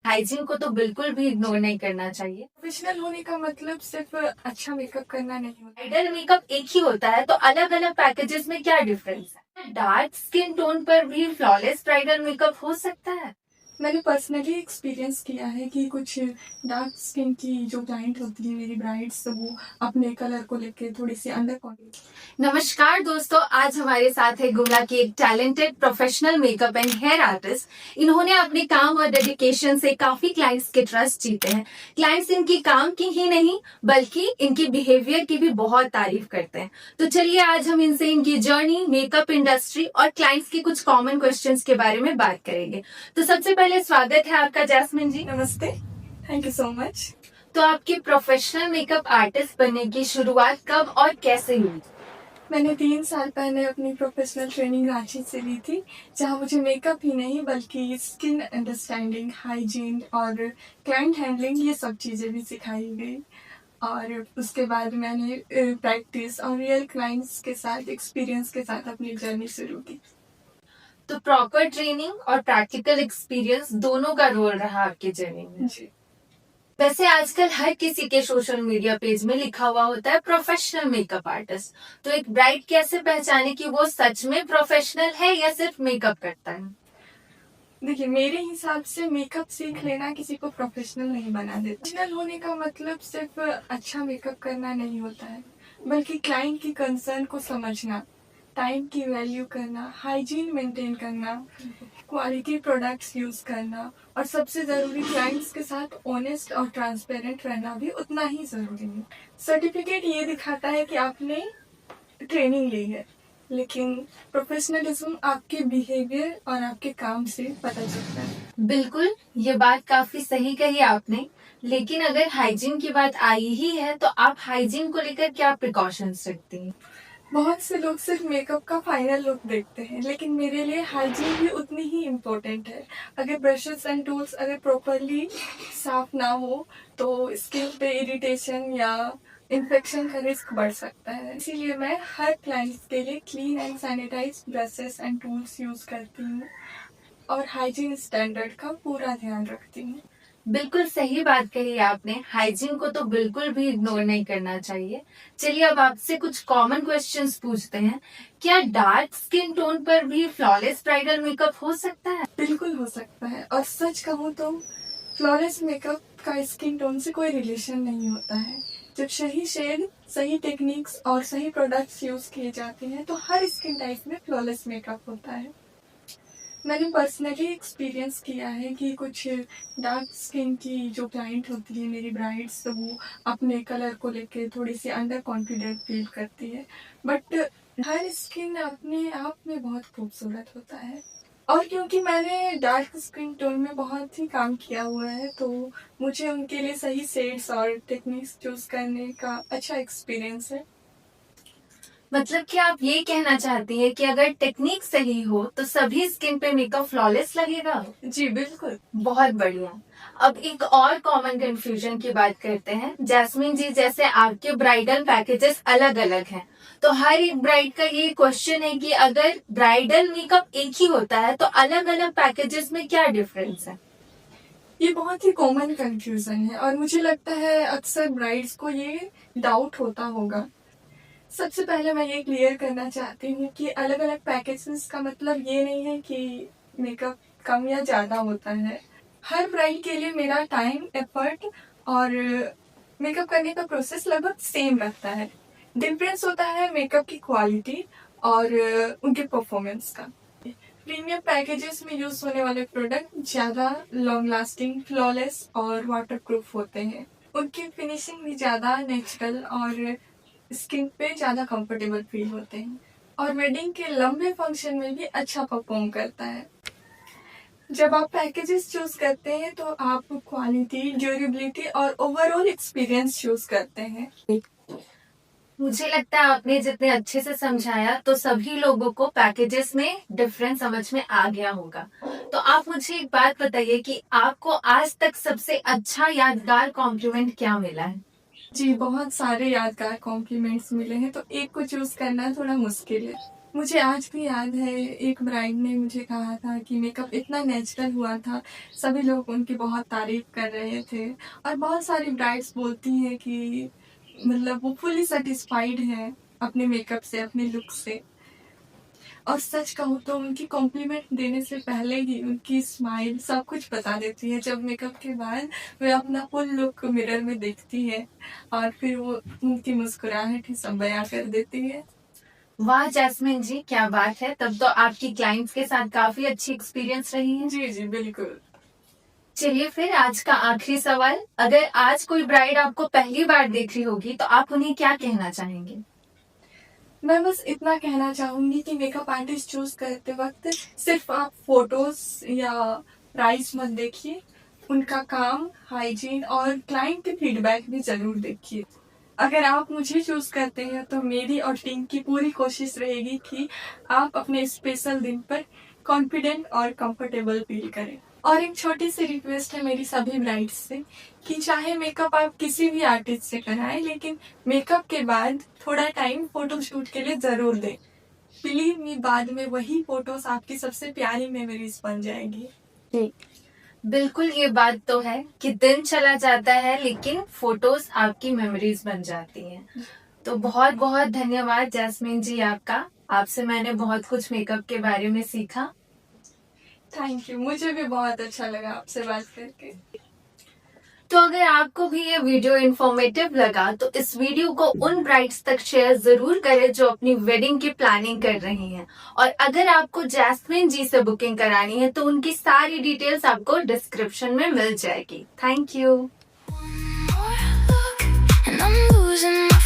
Hygiene को तो बिल्कुल भी इग्नोर नहीं करना चाहिए। प्रोफेशनल होने का मतलब सिर्फ अच्छा मेकअप करना नहीं होता। ब्राइडल मेकअप एक ही होता है, तो अलग अलग पैकेजेस में क्या डिफरेंस है? डार्क स्किन टोन पर भी फ्लॉलेस ब्राइडल मेकअप हो सकता है? मैंने पर्सनली एक्सपीरियंस किया है कि कुछ डार्क स्किन की जो क्लाइंट होती है मेरी ब्राइड्स, वो अपने कलर को लेके थोड़ी सी अंडर कॉन्फिडेंस। नमस्कार दोस्तों, आज हमारे साथ है गुमला की एक talented professional makeup and hair artist. इन्होंने अपने काम और डेडिकेशन से काफी क्लाइंट्स के ट्रस्ट जीते हैं। क्लाइंट्स इनकी काम की ही नहीं बल्कि इनकी बिहेवियर की भी बहुत तारीफ करते हैं। तो चलिए आज हम इनसे इनकी जर्नी, मेकअप इंडस्ट्री और क्लाइंट्स के कुछ कॉमन क्वेश्चंस के बारे में बात करेंगे। तो सबसे पहले स्वागत है आपका जैस्मिन जी। नमस्ते, थैंक यू सो मच। तो आपकी प्रोफेशनल मेकअप आर्टिस्ट बनने की शुरुआत कब और कैसे हुई? मैंने 3 साल पहले अपनी प्रोफेशनल ट्रेनिंग रांची से ली थी, जहाँ मुझे मेकअप ही नहीं बल्कि स्किन अंडरस्टैंडिंग, हाइजीन और क्लाइंट हैंडलिंग ये सब चीज़ें भी सिखाई गई। और उसके बाद मैंने प्रैक्टिस और रियल क्लाइंट्स के साथ, एक्सपीरियंस के साथ अपनी जर्नी शुरू की। तो प्रॉपर ट्रेनिंग और प्रैक्टिकल एक्सपीरियंस दोनों का रोल रहा आपकी जर्नी में। जी, वैसे आजकल हर किसी के सोशल मीडिया पेज में लिखा हुआ होता है प्रोफेशनल मेकअप आर्टिस्ट। तो एक ब्राइड कैसे पहचाने कि वो सच में प्रोफेशनल है या सिर्फ मेकअप करता है? देखिए मेरे हिसाब से मेकअप सीख लेना किसी को प्रोफेशनल नहीं बना देता। प्रोफेशनल होने का मतलब सिर्फ अच्छा मेकअप करना नहीं होता है, बल्कि क्लाइंट की कंसर्न को समझना, टाइम की वैल्यू करना, हाइजीन मेंटेन करना, क्वालिटी प्रोडक्ट्स यूज करना और सबसे जरूरी क्लाइंट्स के साथ ऑनेस्ट और ट्रांसपेरेंट रहना भी उतना ही जरूरी है। सर्टिफिकेट ये दिखाता है कि आपने ट्रेनिंग ली है, लेकिन प्रोफेशनलिज्म आपके बिहेवियर और आपके काम से पता चलता है। बिल्कुल, ये बात काफी सही कही आपने। लेकिन अगर हाइजीन की बात आई ही है तो आप हाइजीन को लेकर क्या प्रिकॉशंस रखती हैं? बहुत से लोग सिर्फ मेकअप का फाइनल लुक देखते हैं, लेकिन मेरे लिए हाइजीन भी उतनी ही इम्पोर्टेंट है। अगर ब्रशेस एंड टूल्स अगर प्रॉपरली साफ ना हो तो स्किन पे इरिटेशन या इन्फेक्शन का रिस्क बढ़ सकता है। इसीलिए मैं हर क्लाइंट्स के लिए clean and sanitise brushes and tools use करती हूँ और हाइजीन स्टैंडर्ड का पूरा ध्यान रखती हूँ। बिल्कुल सही बात कही आपने। हाइजीन को तो बिल्कुल भी इग्नोर नहीं करना चाहिए। चलिए अब आपसे कुछ कॉमन क्वेश्चंस पूछते हैं। क्या डार्क स्किन टोन पर भी फ्लॉलेस ब्राइडल मेकअप हो सकता है? बिल्कुल हो सकता है, और सच कहूँ तो फ्लॉलेस मेकअप का स्किन टोन से कोई रिलेशन नहीं होता है। जब सही शेड, सही टेक्निक्स और सही प्रोडक्ट्स यूज किए जाते हैं तो हर स्किन टाइप में फ्लॉलेस मेकअप होता है। मैंने पर्सनली एक्सपीरियंस किया है कि कुछ डार्क स्किन की जो क्लाइंट होती है मेरी ब्राइड्स, वो अपने कलर को लेके थोड़ी सी अंडर कॉन्फिडेंट फील करती है, बट हर स्किन अपने आप में बहुत खूबसूरत होता है। और क्योंकि मैंने डार्क स्किन टोन में बहुत ही काम किया हुआ है, तो मुझे उनके लिए सही शेड्स और टेक्निक्स चूज करने का अच्छा एक्सपीरियंस है। मतलब कि आप ये कहना चाहती हैं कि अगर टेक्निक सही हो तो सभी स्किन पे मेकअप फ्लॉलेस लगेगा? जी बिल्कुल। बहुत बढ़िया। अब एक और कॉमन कंफ्यूजन की बात करते हैं। जैस्मिन जी, जैसे आपके ब्राइडल पैकेजेस अलग अलग हैं, तो हर एक ब्राइड का ये क्वेश्चन है कि अगर ब्राइडल मेकअप एक ही होता है तो अलग अलग पैकेजेस में क्या डिफरेंस है? ये बहुत ही कॉमन कंफ्यूजन है और मुझे लगता है अक्सर ब्राइड्स को ये डाउट होता होगा। सबसे पहले मैं ये क्लियर करना चाहती हूँ कि अलग अलग पैकेजेस का मतलब ये नहीं है कि मेकअप कम या ज़्यादा होता है। हर ब्राइड के लिए मेरा टाइम, एफर्ट और मेकअप करने का प्रोसेस लगभग सेम रहता है। डिफरेंस होता है मेकअप की क्वालिटी और उनके परफॉर्मेंस का। प्रीमियम पैकेजेस में यूज होने वाले प्रोडक्ट ज़्यादा लॉन्ग लास्टिंग, फ्लॉलेस और वाटरप्रूफ होते हैं। उनकी फिनिशिंग भी ज़्यादा नेचुरल और स्किन पे ज़्यादा कंफर्टेबल फील होते हैं, और वेडिंग के लंबे फंक्शन में भी अच्छा परफॉर्म करता है। जब आप पैकेजेस चूज करते हैं तो आप क्वालिटी, ड्यूरेबिलिटी और ओवरऑल एक्सपीरियंस चूज करते हैं। मुझे लगता है आपने जितने अच्छे से समझाया तो सभी लोगों को पैकेजेस में डिफरेंस समझ में आ गया होगा। तो आप मुझे एक बात बताइए कि आपको आज तक सबसे अच्छा यादगार कॉम्प्लीमेंट क्या मिला है? जी बहुत सारे यादगार कॉम्प्लीमेंट्स मिले हैं, तो एक को चूज करना थोड़ा मुश्किल है। मुझे आज भी याद है, एक ब्राइड ने मुझे कहा था कि मेकअप इतना नेचुरल हुआ था, सभी लोग उनकी बहुत तारीफ कर रहे थे। और बहुत सारी ब्राइड्स बोलती हैं कि मतलब वो फुली सेटिस्फाइड है अपने मेकअप से, अपने लुक से। और सच कहूँ तो उनकी कॉम्प्लीमेंट देने से पहले ही उनकी स्माइल सब कुछ बता देती है। जब मेकअप के बाद वे अपना फुल लुक मिरर में देखती है और फिर वो उनकी मुस्कुराहट ही सब बयां कर देती है। वाह जैस्मिन जी, क्या बात है। तब तो आपकी क्लाइंट्स के साथ काफी अच्छी एक्सपीरियंस रही है। जी जी बिल्कुल। चलिए फिर आज का आखिरी सवाल, अगर आज कोई ब्राइड आपको पहली बार देख रही होगी तो आप उन्हें क्या कहना चाहेंगे? मैं बस इतना कहना चाहूंगी कि मेकअप आर्टिस्ट चूज करते वक्त सिर्फ आप फोटोज या प्राइस मत देखिए, उनका काम, हाइजीन और क्लाइंट के फीडबैक भी जरूर देखिए। अगर आप मुझे चूज करते हैं तो मेरी और टीम की पूरी कोशिश रहेगी कि आप अपने स्पेशल दिन पर कॉन्फिडेंट और कंफर्टेबल फील करें। और एक छोटी सी रिक्वेस्ट है मेरी सभी ब्राइड्स से कि चाहे मेकअप आप किसी भी आर्टिस्ट से कराएं, लेकिन मेकअप के बाद थोड़ा टाइम फोटोशूट के लिए जरूर दें। बिलीव मी, बाद में वही फोटोज आपकी सबसे प्यारी मेमोरीज बन जाएंगी। बिल्कुल, ये बात तो है कि दिन चला जाता है लेकिन फोटोज आपकी मेमोरीज बन जाती हैं। तो बहुत बहुत धन्यवाद जैस्मिन जी आपका। आपसे मैंने बहुत कुछ मेकअप के बारे में सीखा। थैंक यू, मुझे भी बहुत अच्छा लगा आपसे बात करके। तो अगर आपको भी ये वीडियो इन्फॉर्मेटिव लगा तो इस वीडियो को उन ब्राइड्स तक शेयर जरूर करें जो अपनी वेडिंग की प्लानिंग कर रही हैं। और अगर आपको जैस्मिन जी से बुकिंग करानी है तो उनकी सारी डिटेल्स आपको डिस्क्रिप्शन में मिल जाएगी। Thank you. One more look and I'm losing my